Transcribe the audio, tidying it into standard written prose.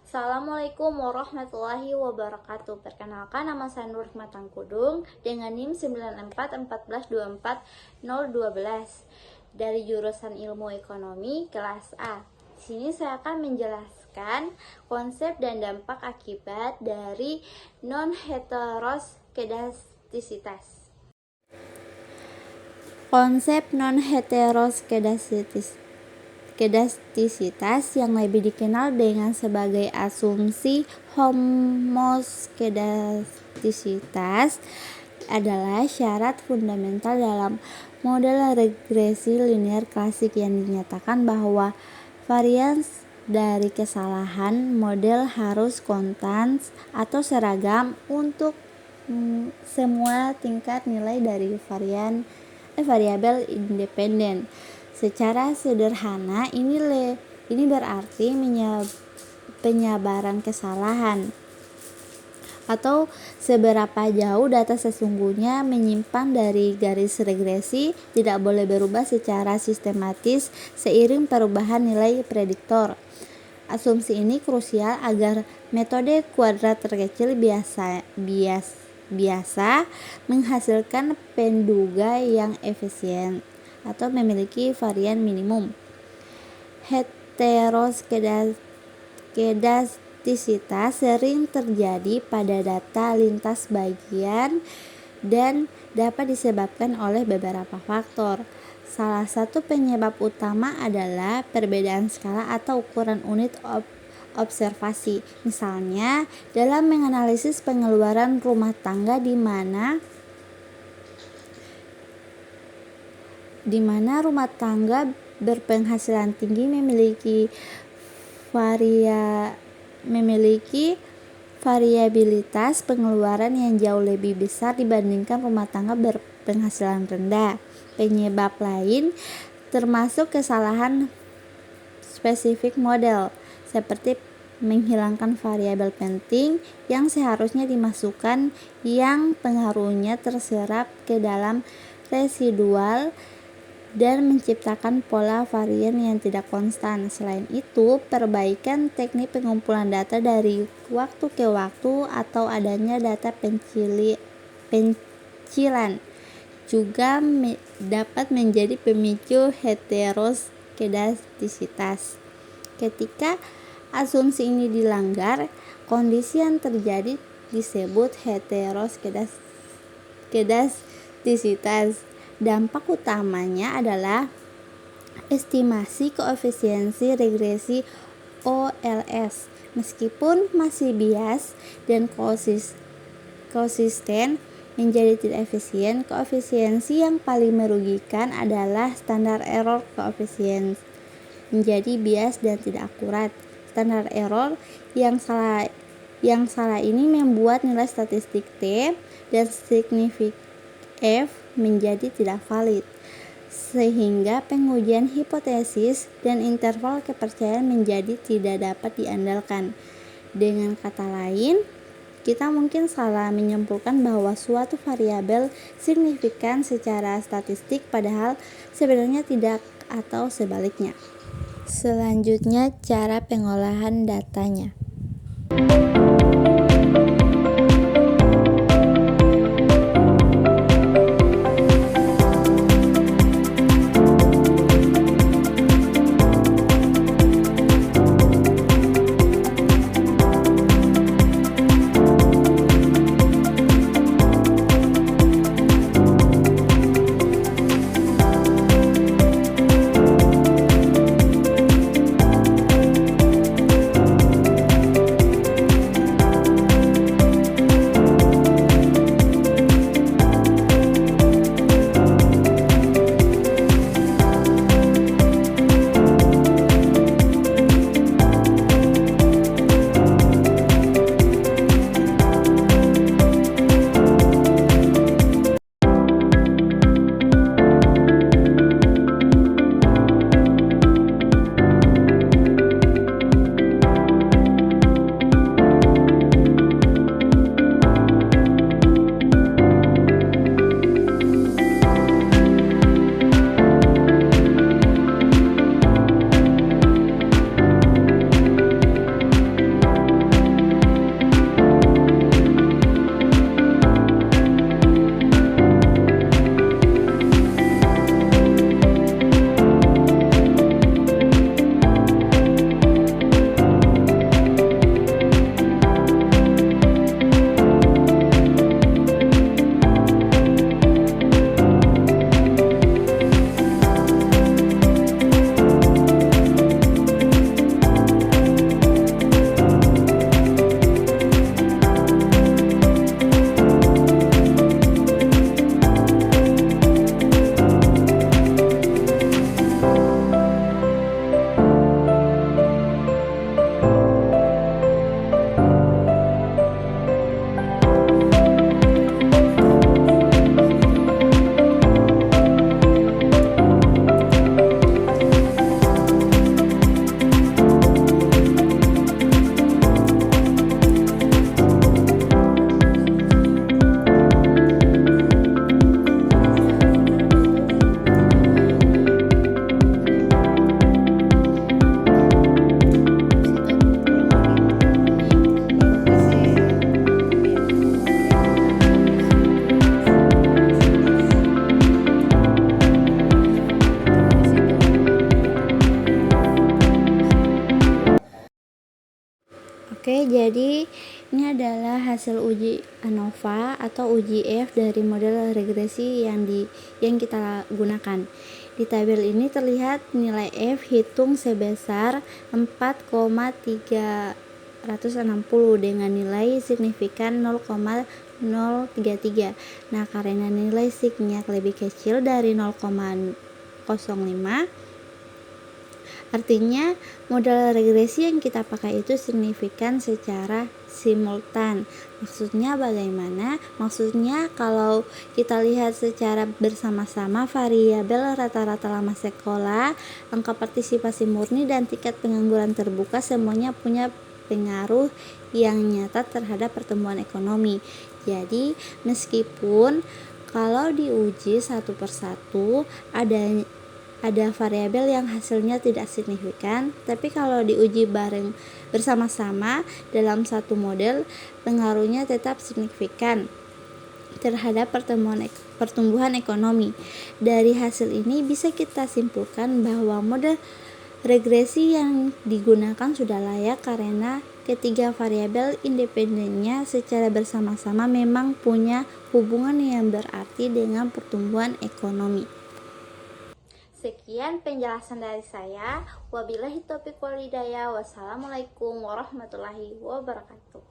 Assalamualaikum warahmatullahi wabarakatuh. Perkenalkan, nama saya Nur Matangkudung dengan NIM 9414240012 dari jurusan Ilmu Ekonomi kelas A. Di sini saya akan menjelaskan konsep dan dampak akibat dari non-heteroskedastisitas. Konsep non-heteroskedastisitas yang lebih dikenal dengan sebagai asumsi homoskedastisitas adalah syarat fundamental dalam model regresi linear klasik yang dinyatakan bahwa varians dari kesalahan model harus konstan atau seragam untuk semua tingkat nilai dari variabel independen. Secara sederhana, ini berarti penyebaran kesalahan atau seberapa jauh data sesungguhnya menyimpan dari garis regresi tidak boleh berubah secara sistematis seiring perubahan nilai prediktor. Asumsi ini krusial agar metode kuadrat terkecil biasa menghasilkan penduga yang efisien atau memiliki varian minimum. Heteroskedastisitas sering terjadi pada data lintas bagian dan dapat disebabkan oleh beberapa faktor. Salah satu penyebab utama adalah perbedaan skala atau ukuran unit observasi. Misalnya, dalam menganalisis pengeluaran rumah tangga di mana rumah tangga berpenghasilan tinggi memiliki variabilitas pengeluaran yang jauh lebih besar dibandingkan rumah tangga berpenghasilan rendah. Penyebab lain termasuk kesalahan spesifik model, seperti menghilangkan variabel penting yang seharusnya dimasukkan yang pengaruhnya terserap ke dalam residual dan menciptakan pola varian yang tidak konstan. Selain itu, perbaikan teknik pengumpulan data dari waktu ke waktu atau adanya data pencilan juga dapat menjadi pemicu heteroskedastisitas. Ketika asumsi ini dilanggar, kondisi yang terjadi disebut heteroskedastisitas. Dampak utamanya adalah estimasi koefisiensi regresi OLS. Meskipun masih bias dan konsisten menjadi tidak efisien, koefisiensi yang paling merugikan adalah standar error koefisien menjadi bias dan tidak akurat. Standar error yang salah ini membuat nilai statistik T dan signifikan F menjadi tidak valid, sehingga pengujian hipotesis dan interval kepercayaan menjadi tidak dapat diandalkan. Dengan kata lain, kita mungkin salah menyimpulkan bahwa suatu variabel signifikan secara statistik padahal sebenarnya tidak atau sebaliknya. Selanjutnya, cara pengolahan datanya. Oke, jadi ini adalah hasil uji ANOVA atau uji F dari model regresi yang kita gunakan. Di tabel ini terlihat nilai F hitung sebesar 4,360 dengan nilai signifikan 0,033. Nah, karena nilai signya lebih kecil dari 0,05, artinya model regresi yang kita pakai itu signifikan secara simultan. Maksudnya bagaimana? Maksudnya kalau kita lihat secara bersama-sama variabel rata-rata lama sekolah, angka partisipasi murni, dan tingkat pengangguran terbuka semuanya punya pengaruh yang nyata terhadap pertumbuhan ekonomi. Jadi meskipun kalau diuji satu persatu ada variabel yang hasilnya tidak signifikan, tapi kalau diuji bersama-sama dalam satu model, pengaruhnya tetap signifikan terhadap pertumbuhan ekonomi. Dari hasil ini bisa kita simpulkan bahwa model regresi yang digunakan sudah layak karena ketiga variabel independennya secara bersama-sama memang punya hubungan yang berarti dengan pertumbuhan ekonomi. Sekian penjelasan dari saya. Wabillahi taufiq wal hidayah. Wassalamualaikum warahmatullahi wabarakatuh.